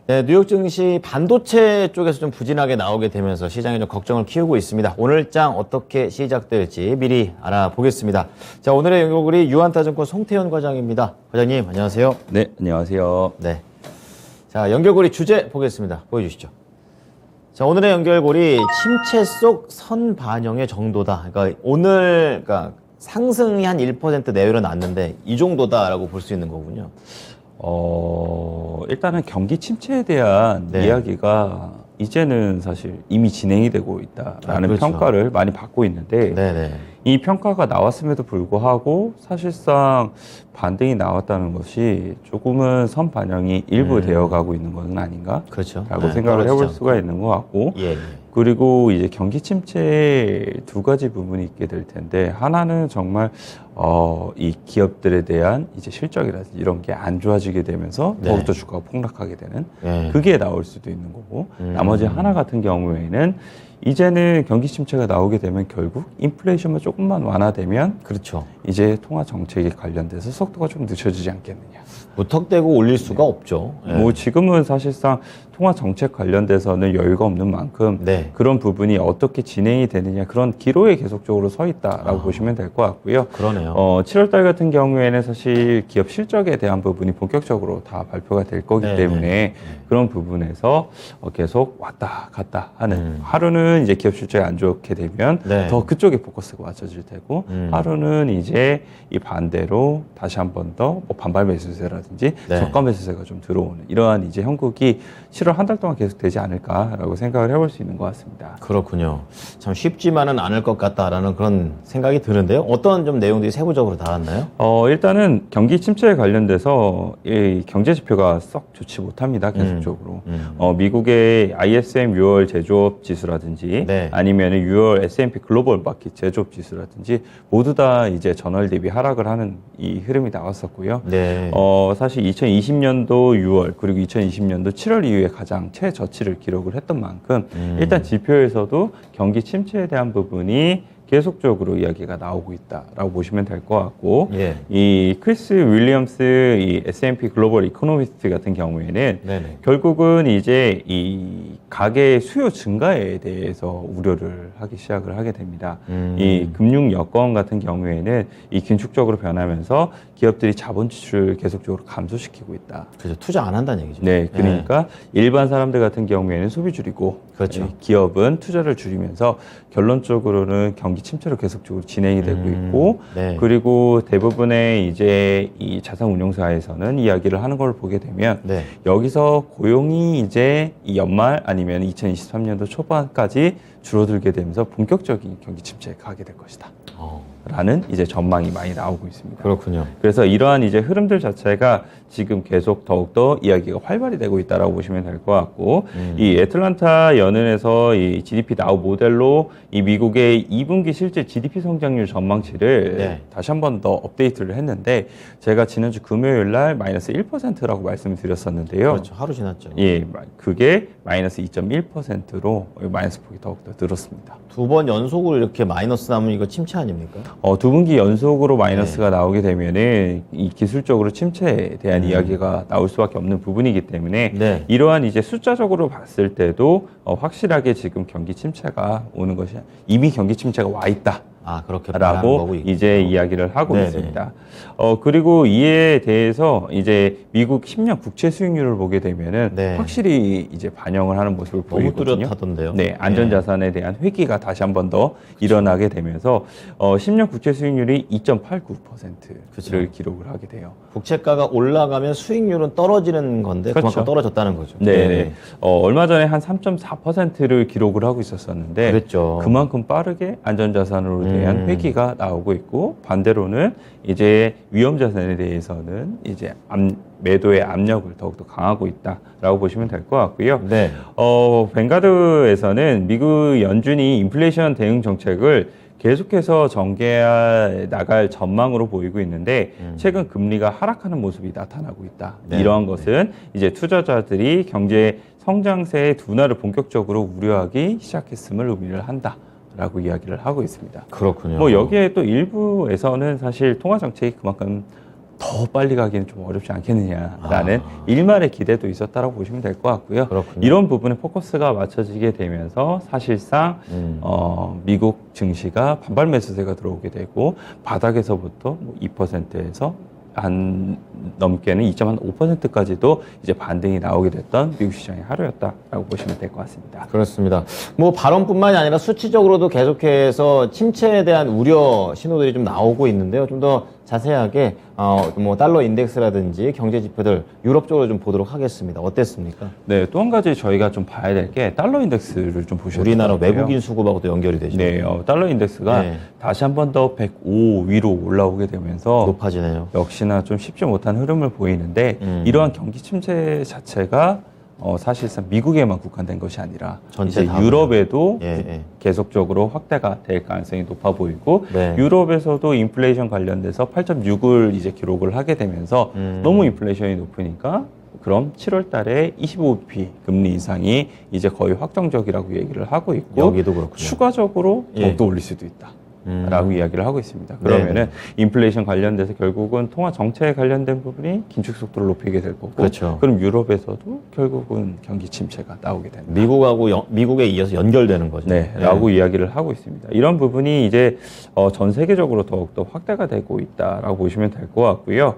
네, 뉴욕 증시 반도체 쪽에서 좀 부진하게 나오게 되면서 시장이 좀 걱정을 키우고 있습니다. 오늘 장 어떻게 시작될지 미리 알아보겠습니다. 자, 오늘의 연결고리 유한타증권 송태현 과장입니다. 과장님, 안녕하세요. 네, 안녕하세요. 네. 자, 연결고리 주제 보겠습니다. 보여주시죠. 자, 오늘의 연결고리 침체 속 선 반영의 정도다. 그러니까 오늘 상승이 한 1% 내외로 났는데 이 정도다라고 볼 수 있는 거군요. 일단은 경기 침체에 대한 네. 이야기가 이제는 사실 이미 진행이 되고 있다라는 그렇죠. 평가를 많이 받고 있는데 네네. 이 평가가 나왔음에도 불구하고 사실상 반등이 나왔다는 것이 조금은 선 반영이 일부 되어 가고 있는 것은 아닌가? 그렇죠. 라고 네, 생각을 해볼 떨어지지 수가 있는 것 같고 예, 예. 그리고 이제 경기 침체에 두 가지 부분이 있게 될 텐데 하나는 정말 이 기업들에 대한 이제 실적이라든지 이런 게 안 좋아지게 되면서 네. 더욱더 주가가 폭락하게 되는 예. 그게 나올 수도 있는 거고 나머지 하나 같은 경우에는 이제는 경기 침체가 나오게 되면 결국 인플레이션만 조금만 완화되면 그렇죠. 이제 통화 정책에 관련돼서 속도가 좀 늦춰지지 않겠느냐. 무턱대고 올릴 수가 없죠. 예. 뭐 지금은 사실상 통화 정책 관련돼서는 여유가 없는 만큼 네. 그런 부분이 어떻게 진행이 되느냐 그런 기로에 계속적으로 서 있다라고 보시면 될 것 같고요. 그러네요. 7월달 같은 경우에는 사실 기업 실적에 대한 부분이 본격적으로 다 발표가 될 거기 네, 때문에 네. 그런 부분에서 계속 왔다 갔다 하는 하루는 이제 기업 실적이 안 좋게 되면 네. 더 그쪽에 포커스가 맞춰질 테고 하루는 이제 이 반대로 다시 한 번 더 뭐 반발 매수세라든지 네. 저가 매수세가 좀 들어오는 이러한 이제 형국이 7월 한 달 동안 계속 되지 않을까라고 생각을 해볼 수 있는 것 같습니다. 그렇군요. 참 쉽지만은 않을 것 같다라는 그런 생각이 드는데요. 어떤 좀 내용들이 세부적으로 나왔나요? 일단은 경기 침체에 관련돼서 이 경제 지표가 썩 좋지 못합니다. 계속적으로. 미국의 ISM 6월 제조업 지수라든지 네. 아니면 6월 S&P 글로벌 마켓 제조업 지수라든지 모두 다 이제 전월 대비 하락을 하는 이 흐름이 나왔었고요. 네. 사실 2020년도 6월 그리고 2020년도 7월 이후에 가장 최저치를 기록을 했던 만큼 일단 지표에서도 경기 침체에 대한 부분이 계속적으로 이야기가 나오고 있다라고 보시면 될 것 같고 예. 이 크리스 윌리엄스 이 S&P 글로벌 이코노미스트 같은 경우에는 네네. 결국은 이제 이 가계 수요 증가에 대해서 우려를 하기 시작을 하게 됩니다. 이 금융 여건 같은 경우에는 이 긴축적으로 변하면서 기업들이 자본 지출을 계속적으로 감소시키고 있다. 그렇죠. 투자 안 한다는 얘기죠. 네, 그러니까 일반 사람들 같은 경우에는 소비 줄이고 그렇죠. 기업은 투자를 줄이면서 결론적으로는 경기 침체로 계속적으로 진행이 되고 있고 네. 그리고 대부분의 이제 이 자산운용사에서는 이야기를 하는 걸 보게 되면 네. 여기서 고용이 이제 이 연말 아니면 2023년도 초반까지 줄어들게 되면서 본격적인 경기 침체에 가게 될 것이다. 라는 이제 전망이 많이 나오고 있습니다. 그렇군요. 그래서 이러한 이제 흐름들 자체가 지금 계속 더욱더 이야기가 활발히 되고 있다라고 보시면 될 것 같고 이 애틀란타 연은에서 이 GDP 나우 모델로 이 미국의 2분기 실제 GDP 성장률 전망치를 네. 다시 한 번 더 업데이트를 했는데 제가 지난주 금요일 날 마이너스 1%라고 말씀을 드렸었는데요. 그렇죠. 하루 지났죠. 예, 그게 마이너스 2.1%로 마이너스 폭이 더욱더 늘었습니다. 두 번 연속으로 이렇게 마이너스 나면 이거 침체 아닙니까? 두 분기 연속으로 마이너스가 나오게 되면은 이 기술적으로 침체에 대한 이야기가 나올 수밖에 없는 부분이기 때문에 네. 이러한 이제 숫자적으로 봤을 때도 확실하게 지금 경기 침체가 오는 것이 이미 경기 침체가 와 있다. 아, 그렇게 말하는 라고 거고 이제 이야기를 하고 네네. 있습니다. 그리고 이에 대해서 이제 미국 10년 국채 수익률을 보게 되면은 네. 확실히 이제 반영을 하는 모습을 너무 보이거든요. 뚜렷하던데요. 네, 안전자산에 대한 회귀가 다시 한 번 더 일어나게 되면서 10년 국채 수익률이 2.89%를 그쵸. 기록을 하게 돼요. 국채가가 올라가면 수익률은 떨어지는 건데 그만큼 그렇죠. 떨어졌다는 거죠. 네. 얼마 전에 한 3.4%를 기록을 하고 있었었는데 그랬죠. 그만큼 빠르게 안전자산으로 대한 회귀가 나오고 있고 반대로는 이제 위험자산에 대해서는 이제 매도의 압력을 더욱더 강하고 있다라고 보시면 될 것 같고요. 네. 뱅가드에서는 미국 연준이 인플레이션 대응 정책을 계속해서 전개해 나갈 전망으로 보이고 있는데 최근 금리가 하락하는 모습이 나타나고 있다. 네. 이러한 것은 이제 투자자들이 경제 성장세의 둔화를 본격적으로 우려하기 시작했음을 의미를 한다. 라고 이야기를 하고 있습니다. 그렇군요. 뭐 여기에 또 일부에서는 사실 통화 정책이 그만큼 더 빨리 가기는 좀 어렵지 않겠느냐라는 일말의 기대도 있었다라고 보시면 될 것 같고요. 그렇군요. 이런 부분에 포커스가 맞춰지게 되면서 사실상 미국 증시가 반발 매수세가 들어오게 되고 바닥에서부터 2%에서 한 넘게는 2.5%까지도 이제 반등이 나오게 됐던 미국 시장의 하루였다라고 보시면 될 것 같습니다. 그렇습니다. 뭐 발언뿐만이 아니라 수치적으로도 계속해서 침체에 대한 우려 신호들이 좀 나오고 있는데요. 좀 더 자세하게 뭐 달러 인덱스라든지 경제 지표들 유럽 쪽으로 좀 보도록 하겠습니다. 어땠습니까? 네, 또 한 가지 저희가 좀 봐야 될 게 달러 인덱스를 좀 보셔야 돼요. 우리나라 외국인 수급하고도 연결이 되죠. 네, 달러 인덱스가 네. 다시 한 번 더 105 위로 올라오게 되면서 높아지네요. 역시나 좀 쉽지 못한 흐름을 보이는데 이러한 경기 침체 자체가 사실상 미국에만 국한된 것이 아니라 전체 이제 다 유럽에도 예. 계속적으로 확대가 될 가능성이 높아 보이고 네. 유럽에서도 인플레이션 관련돼서 8.6을 이제 기록을 하게 되면서 너무 인플레이션이 높으니까 그럼 7월 달에 25bp 금리 인상이 이제 거의 확정적이라고 얘기를 하고 있고 여기도 그렇군요. 추가적으로 예. 더욱더 올릴 수도 있다. 라고 이야기를 하고 있습니다. 그러면은 인플레이션 관련돼서 결국은 통화 정책에 관련된 부분이 긴축 속도를 높이게 될 거고, 그렇죠. 그럼 유럽에서도 결국은 경기 침체가 나오게 됩니다. 미국에 이어서 연결되는 거죠. 네, 라고 이야기를 하고 있습니다. 이런 부분이 이제 전 세계적으로 더욱더 확대가 되고 있다라고 보시면 될 것 같고요.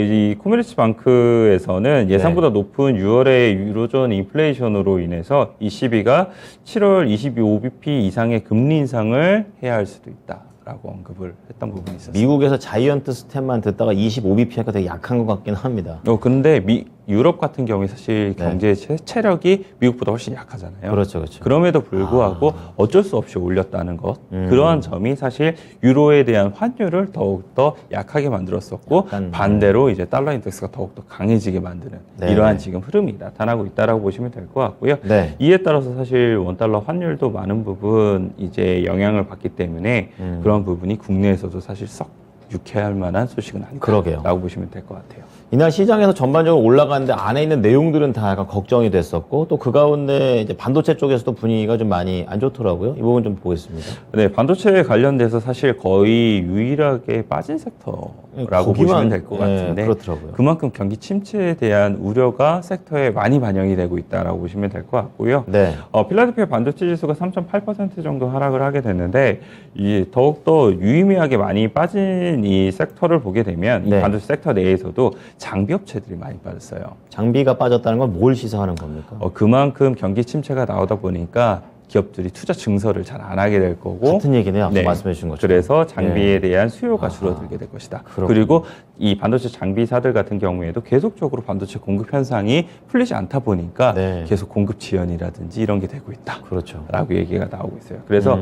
이 코메르츠 방크에서는 예상보다 높은 6월의 유로존 인플레이션으로 인해서 ECB가 7월 25bp 이상의 금리 인상을 해야 할 수도 있다라고 언급을 했던 부분이 있었습니다. 미국에서 자이언트 스텝만 듣다가 25bp가 되게 약한 것 같긴 합니다. 근데 유럽 같은 경우에 사실 네. 경제 체력이 미국보다 훨씬 약하잖아요. 그렇죠. 그럼에도 불구하고 어쩔 수 없이 올렸다는 것, 그러한 점이 사실 유로에 대한 환율을 더욱더 약하게 만들었었고 약간, 반대로 이제 달러 인덱스가 더욱더 강해지게 만드는 네. 이러한 지금 흐름이 나타나고 있다라고 보시면 될 것 같고요. 네. 이에 따라서 사실 원달러 환율도 많은 부분 이제 영향을 받기 때문에 그런 부분이 국내에서도 사실 썩 유쾌할 만한 소식은 그러게요. 아니다라고 보시면 될 것 같아요. 이날 시장에서 전반적으로 올라가는데 안에 있는 내용들은 다 약간 걱정이 됐었고 또 그 가운데 이제 반도체 쪽에서도 분위기가 좀 많이 안 좋더라고요. 이 부분 좀 보겠습니다. 네, 반도체에 관련돼서 사실 거의 유일하게 빠진 섹터라고 보시면 될 것 같은데 그렇더라고요. 그만큼 경기 침체에 대한 우려가 섹터에 많이 반영이 되고 있다라고 보시면 될 것 같고요. 네. 필라델피아 반도체 지수가 3.8% 정도 하락을 하게 됐는데 이 더욱더 유의미하게 많이 빠진 이 섹터를 보게 되면 네. 이 반도체 섹터 내에서도 장비 업체들이 많이 빠졌어요. 장비가 빠졌다는 건 뭘 시사하는 겁니까? 그만큼 경기 침체가 나오다 보니까 기업들이 투자 증설을 잘 안 하게 될 거고 같은 얘기네요. 앞서 네. 말씀해 주신 것처럼. 그래서 장비에 예. 대한 수요가 줄어들게 될 것이다. 그렇군요. 그리고 이 반도체 장비사들 같은 경우에도 계속적으로 반도체 공급 현상이 풀리지 않다 보니까 네. 계속 공급 지연이라든지 이런 게 되고 있다. 그렇죠. 라고 얘기가 나오고 있어요. 그래서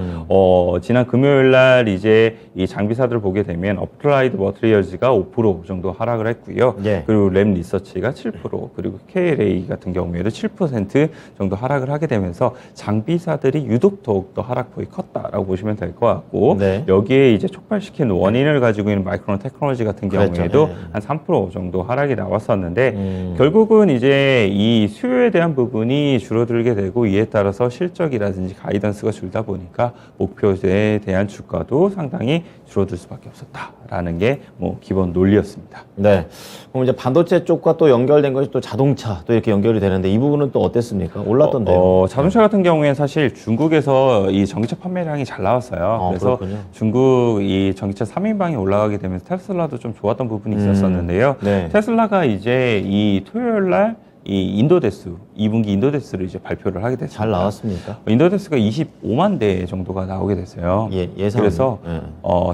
지난 금요일 날 이제 이 장비사들을 보게 되면 어플라이드 머티리얼즈가 5% 정도 하락을 했고요. 예. 그리고 램 리서치가 7% 그리고 KLA 같은 경우에도 7% 정도 하락을 하게 되면서 장비사들이 유독 더욱더 하락폭이 컸다라고 보시면 될 것 같고 네. 여기에 이제 촉발시킨 원인을 가지고 있는 마이크론 테크놀로지 같은 그랬죠. 경우에도 네. 한 3% 정도 하락이 나왔었는데 결국은 이제 이 수요에 대한 부분이 줄어들게 되고 이에 따라서 실적이라든지 가이던스가 줄다 보니까 목표에 대한 주가도 상당히 줄어들 수밖에 없었다라는 게 뭐 기본 논리였습니다. 네. 그럼 이제 반도체 쪽과 또 연결된 것이 또 자동차 또 이렇게 연결이 되는데 이 부분은 또 어땠습니까? 올랐던데요. 자동차 같은 경우에는 사실 중국에서 이 전기차 판매량이 잘 나왔어요. 그래서 그렇군요. 중국 이 전기차 3인방이 올라가게 되면서 테슬라도 좀 좋았던 부분이 있었었는데요. 네. 테슬라가 이제 이 토요일 날 이 인도대수 2분기 인도대수를 이제 발표를 하게 됐습니다. 잘 나왔습니까? 인도대수가 25만 대 정도가 나오게 됐어요. 예상. 그래서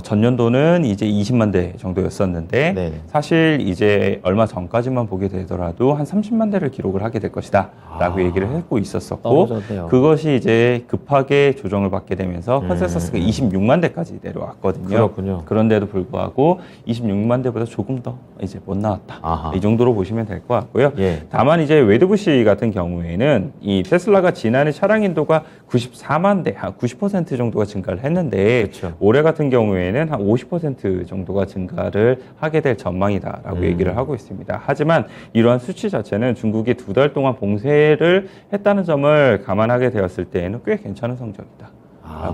전년도는 이제 20만 대 정도였었는데 네네. 사실 이제 얼마 전까지만 보게 되더라도 한 30만 대를 기록을 하게 될 것이다라고 얘기를 했고 있었었고 떨어졌네요. 그것이 이제 급하게 조정을 받게 되면서 컨센서스가 26만 대까지 내려왔거든요. 그렇군요. 그런데도 불구하고 26만 대보다 조금 더 이제 못 나왔다. 아하. 이 정도로 보시면 될 것 같고요. 예. 다만 이제 웨드부시 같은 경우에는 이 테슬라가 지난해 차량 인도가 94만 대, 한 90% 정도가 증가를 했는데 그쵸. 올해 같은 경우에는 한 50% 정도가 증가를 하게 될 전망이다라고 얘기를 하고 있습니다. 하지만 이러한 수치 자체는 중국이 2달 동안 봉쇄를 했다는 점을 감안하게 되었을 때에는 꽤 괜찮은 성적이다.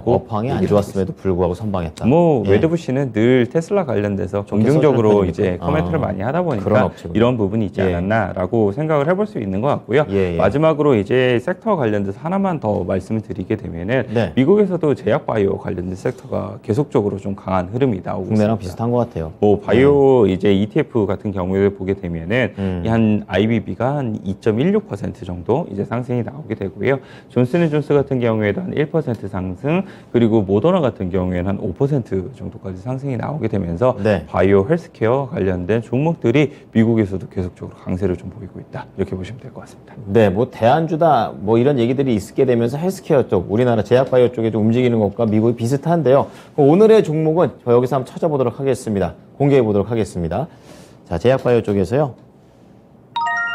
업황이 안 좋았음에도 불구하고 선방했다. 뭐 예. 웨드부 씨는 늘 테슬라 관련돼서 좋게 긍정적으로 써주는 이제 편이니까. 코멘트를 많이 하다 그런 보니까 업체군요. 이런 부분이 있지 예. 않았나라고 생각을 해볼 수 있는 것 같고요. 예, 예. 마지막으로 이제 섹터 관련돼서 하나만 더 말씀을 드리게 되면은 네. 미국에서도 제약 바이오 관련된 섹터가 계속적으로 좀 강한 흐름이 나오고 국내랑 있습니다. 비슷한 것 같아요. 뭐 바이오 이제 ETF 같은 경우를 보게 되면은 한 IBB가 한 2.16% 정도 이제 상승이 나오게 되고요. 존슨앤존스 같은 경우에도 한 1% 상승, 그리고 모더나 같은 경우에는 한 5% 정도까지 상승이 나오게 되면서 네. 바이오 헬스케어 관련된 종목들이 미국에서도 계속적으로 강세를 좀 보이고 있다. 이렇게 보시면 될 것 같습니다. 네, 뭐 대안주다 뭐 이런 얘기들이 있게 되면서 헬스케어 쪽, 우리나라 제약바이오 쪽에 좀 움직이는 것과 미국이 비슷한데요. 오늘의 종목은 저 여기서 한번 찾아보도록 하겠습니다. 공개해 보도록 하겠습니다. 자, 제약바이오 쪽에서요.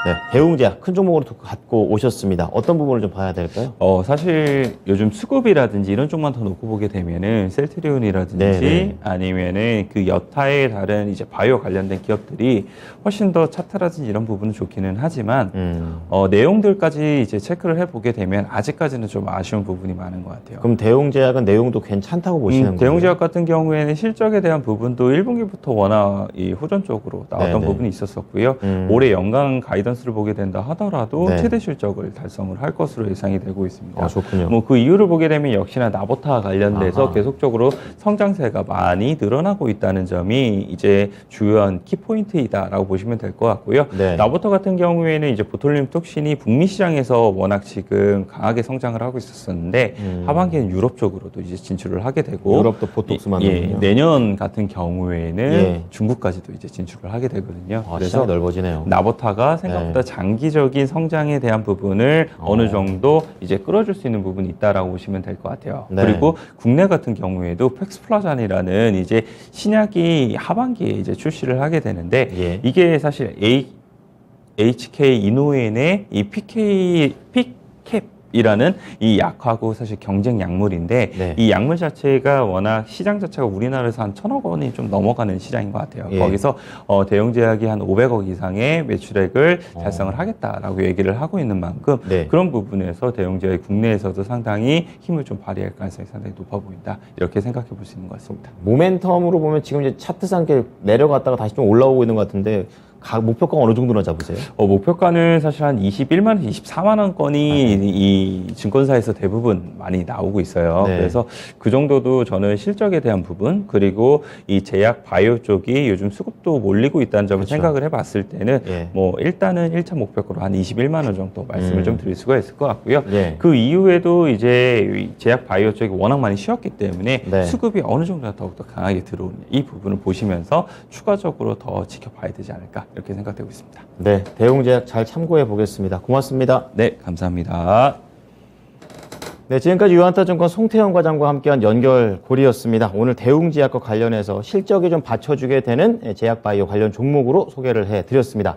네, 대웅제약 큰 종목으로 갖고 오셨습니다. 어떤 부분을 좀 봐야 될까요? 사실 요즘 수급이라든지 이런 쪽만 더 놓고 보게 되면은 셀트리온이라든지 네네. 아니면은 그 여타의 다른 이제 바이오 관련된 기업들이 훨씬 더 차트라든지 이런 부분은 좋기는 하지만 내용들까지 이제 체크를 해보게 되면 아직까지는 좀 아쉬운 부분이 많은 것 같아요. 그럼 대웅제약은 내용도 괜찮다고 보시는 거예요? 대웅제약 같은 경우에는 실적에 대한 부분도 1분기부터 워낙 이 호전적으로 나왔던 네네. 부분이 있었었고요. 올해 연간 가이던스를 보게 된다 하더라도 네. 최대 실적을 달성을 할 것으로 예상이 되고 있습니다. 좋군요. 뭐 그 이유를 보게 되면 역시나 나보타 관련돼서 아하. 계속적으로 성장세가 많이 늘어나고 있다는 점이 이제 주요한 키포인트이다라고 보시면 될 것 같고요. 네. 나보타 같은 경우에는 이제 보톨륨 톡신이 북미 시장에서 워낙 지금 강하게 성장을 하고 있었었는데 하반기에는 유럽 쪽으로도 이제 진출을 하게 되고 유럽도 보톡스 만드는군요. 내년 같은 경우에는 예. 중국까지도 이제 진출을 하게 되거든요. 시장이 넓어지네요. 나보타가 생각보다 장기적인 성장에 대한 부분을 어느 정도 이제 끌어줄 수 있는 부분이 있다라고 보시면 될 것 같아요. 네. 그리고 국내 같은 경우에도 팩스플라잔이라는 이제 신약이 하반기에 이제 출시를 하게 되는데 예. 이게 사실 HK 이노엔의 이 피캡이라는 이 약하고 사실 경쟁 약물인데 네. 이 약물 자체가 워낙 시장 자체가 우리나라에서 한 1,000억 원이 좀 넘어가는 시장인 것 같아요. 예. 거기서 대형제약이 한 500억 이상의 매출액을 달성을 하겠다라고 얘기를 하고 있는 만큼 네. 그런 부분에서 대형제약이 국내에서도 상당히 힘을 좀 발휘할 가능성이 상당히 높아 보인다. 이렇게 생각해 볼 수 있는 것 같습니다. 모멘텀으로 보면 지금 이제 차트상 이렇게 내려갔다가 다시 좀 올라오고 있는 것 같은데 목표가 어느 정도나 잡으세요? 목표가는 사실 한 21만 원, 24만 원권이 이 증권사에서 대부분 많이 나오고 있어요. 네. 그래서 그 정도도 저는 실적에 대한 부분, 그리고 이 제약 바이오 쪽이 요즘 수급도 몰리고 있다는 점을 그렇죠. 생각을 해봤을 때는 예. 뭐 일단은 1차 목표가로 한 21만 원 정도 말씀을 좀 드릴 수가 있을 것 같고요. 예. 그 이후에도 이제 이 제약 바이오 쪽이 워낙 많이 쉬었기 때문에 네. 수급이 어느 정도나 더욱더 강하게 들어오는 이 부분을 보시면서 추가적으로 더 지켜봐야 되지 않을까 이렇게 생각되고 있습니다. 네, 대웅제약 잘 참고해 보겠습니다. 고맙습니다. 네, 감사합니다. 네, 지금까지 유한타증권 송태영 과장과 함께한 연결고리였습니다. 오늘 대웅제약과 관련해서 실적이 좀 받쳐주게 되는 제약바이오 관련 종목으로 소개를 해드렸습니다.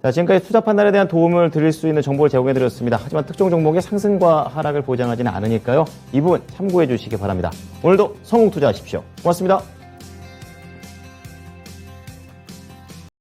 자, 지금까지 투자 판단에 대한 도움을 드릴 수 있는 정보를 제공해드렸습니다. 하지만 특정 종목의 상승과 하락을 보장하지는 않으니까요. 이 부분 참고해 주시기 바랍니다. 오늘도 성공 투자하십시오. 고맙습니다.